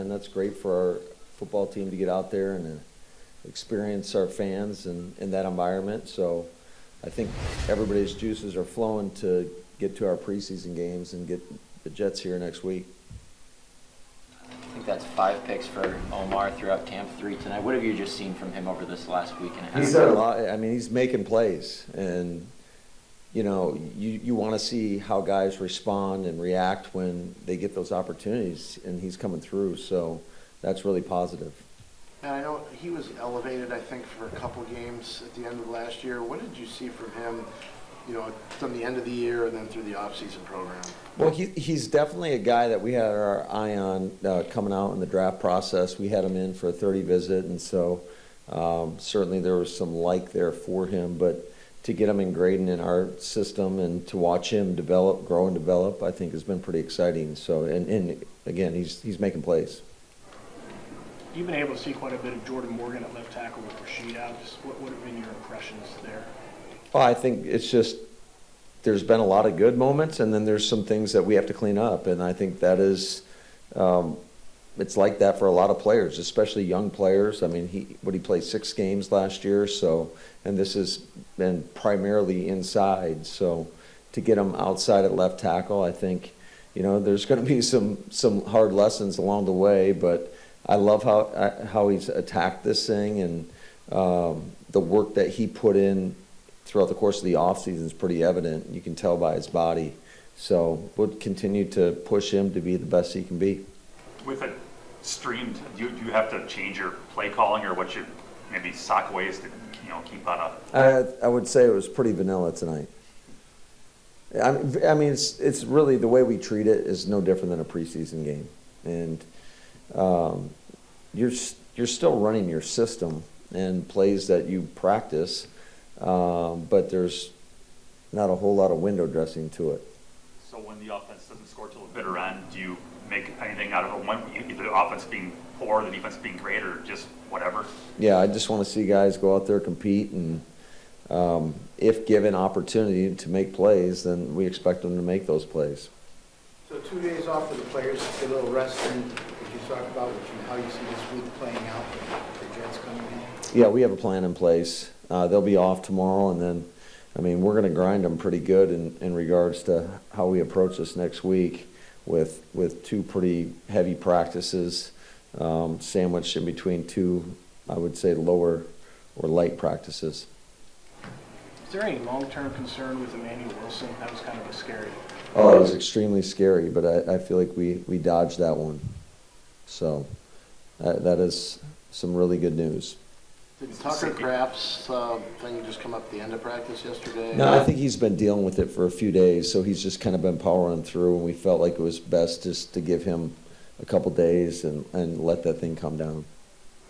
and that's great for our football team to get out there and experience our fans in that environment. So I think everybody's juices are flowing to get to our preseason games and get the Jets here next week. I think that's 5 picks for Omar throughout camp, 3 tonight. What have you just seen from him over this last week and a half? He's done a lot. I mean, he's making plays, and you know, you want to see how guys respond and react when they get those opportunities, and he's coming through. So that's really positive. And I know he was elevated, I think, for a couple games at the end of last year. What did you see from him, you know, from the end of the year and then through the off-season program? Well, he's definitely a guy that we had our eye on coming out in the draft process. We had him in for a 30 visit, and so certainly there was some like there for him. But to get him ingrained in our system and to watch him develop, grow and develop, I think has been pretty exciting. So, and again, he's making plays. You've been able to see quite a bit of Jordan Morgan at left tackle with Rashid out. Just what have been your impressions there? Well, I think it's just there's been a lot of good moments, and then there's some things that we have to clean up. And I think that is, it's like that for a lot of players, especially young players. I mean, he played 6 games last year, so, and this has been primarily inside. So to get him outside at left tackle, I think, you know, there's going to be some hard lessons along the way, but I love how he's attacked this thing, and the work that he put in throughout the course of the offseason is pretty evident. You can tell by his body. So we'll continue to push him to be the best he can be. With it streamed, do you have to change your play calling, or what your maybe sock ways to keep on up? I would say it was pretty vanilla tonight. I mean, it's really the way we treat it is no different than a preseason game, and you're still running your system and plays that you practice, but there's not a whole lot of window dressing to it. So when the offense doesn't score till the bitter end, do you make anything out of it? Either the offense being poor, the defense being great, or just whatever? Yeah, I just want to see guys go out there, compete, and if given opportunity to make plays, then we expect them to make those plays. So 2 days off for the players, get a little rest, and could you talk about how you see this week playing out for the Jets coming in? Yeah, we have a plan in place. They'll be off tomorrow, and then, I mean, we're going to grind them pretty good in regards to how we approach this next week with 2 pretty heavy practices sandwiched in between 2, I would say, lower or light practices. Is there any long-term concern with Emmanuel Wilson? That was kind of a scary. Oh, it was extremely scary, but I feel like we dodged that one. So that is some really good news. Did Tucker Kraft's thing just come up at the end of practice yesterday? No, I think he's been dealing with it for a few days, so he's just kind of been powering through, and we felt like it was best just to give him a couple days and let that thing come down.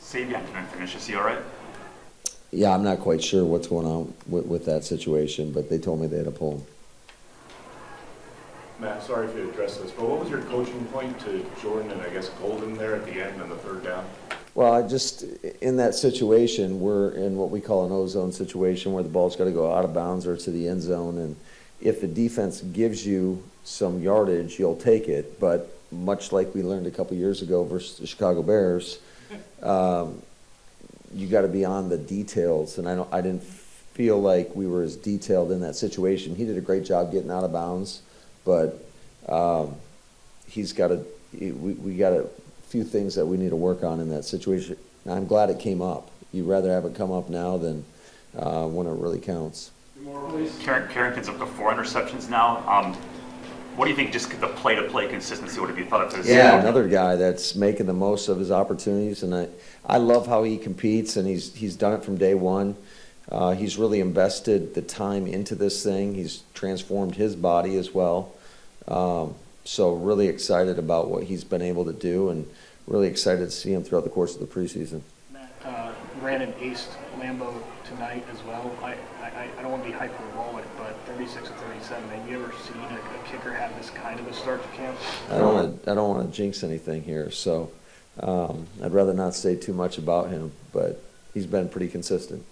Sabian didn't finish. Is he all right? Yeah, I'm not quite sure what's going on with that situation, but they told me they had to pull him. Matt, sorry if you addressed this, but what was your coaching point to Jordan and I guess Golden there at the end on the 3rd down? Well, in that situation, we're in what we call an O-zone situation where the ball's got to go out of bounds or to the end zone, and if the defense gives you some yardage, you'll take it. But much like we learned a couple years ago versus the Chicago Bears, you got to be on the details, and I didn't feel like we were as detailed in that situation. He did a great job getting out of bounds, but we got a few things that we need to work on in that situation. And I'm glad it came up. You'd rather have it come up now than when it really counts. Carrington's up to 4 interceptions now. What do you think, just the play-to-play consistency, what have you thought of this? Yeah, another guy that's making the most of his opportunities, and I love how he competes, and he's done it from day one. He's really invested the time into this thing. He's transformed his body as well. So really excited about what he's been able to do, and really excited to see him throughout the course of the preseason. Matt, Brandon aced Lambeau tonight as well. I don't want to be hyperbolic, but 36 of 37. Have you ever seen a kicker have this kind of a start to camp? I don't want to jinx anything here, so I'd rather not say too much about him, but he's been pretty consistent.